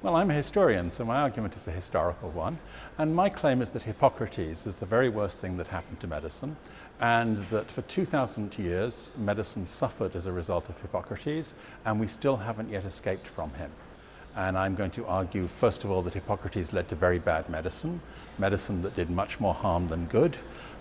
Well, I'm a historian, so my argument is a historical one. And my claim is that Hippocrates is the very worst thing that happened to medicine, and that for 2,000 years, medicine suffered as a result of Hippocrates, and we still haven't yet escaped from him. And I'm going to argue, first of all, that Hippocrates led to very bad medicine that did much more harm than good.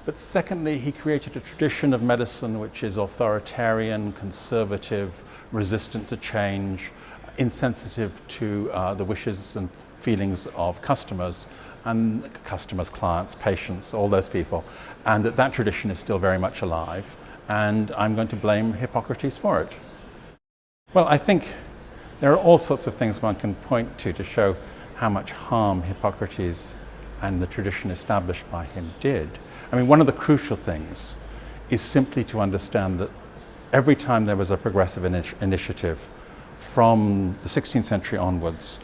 But secondly, he created a tradition of medicine which is authoritarian, conservative, resistant to change, insensitive to the wishes and feelings of customers, clients, patients, all those people, and that tradition is still very much alive, and I'm going to blame Hippocrates for it. Well, I think there are all sorts of things one can point to show how much harm Hippocrates and the tradition established by him did. I mean, one of the crucial things is simply to understand that every time there was a progressive initiative from the 16th century onwards,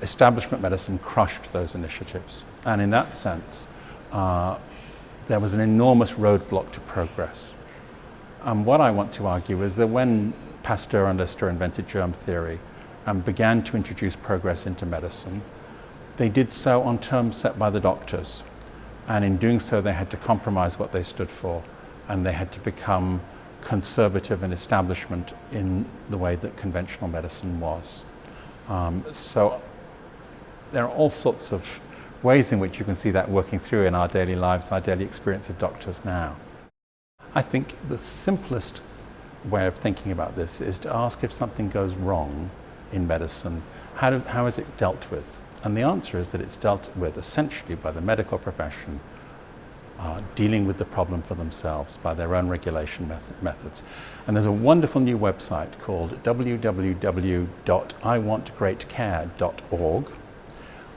establishment medicine crushed those initiatives. And in that sense, there was an enormous roadblock to progress. What I want to argue is that when Pasteur and Lister invented germ theory and began to introduce progress into medicine, they did so on terms set by the doctors. And in doing so, they had to compromise what they stood for, and they had to become conservative and establishment in the way that conventional medicine was. So there are all sorts of ways in which you can see that working through in our daily lives, our daily experience of doctors now. I think the simplest way of thinking about this is to ask, if something goes wrong in medicine, how is it dealt with? And the answer is that it's dealt with essentially by the medical profession dealing with the problem for themselves by their own regulation methods. And there's a wonderful new website called www.iwantgreatcare.org,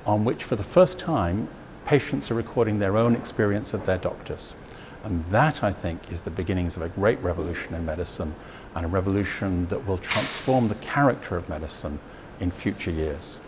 on which for the first time patients are recording their own experience of their doctors. And that, I think, is the beginnings of a great revolution in medicine, and a revolution that will transform the character of medicine in future years.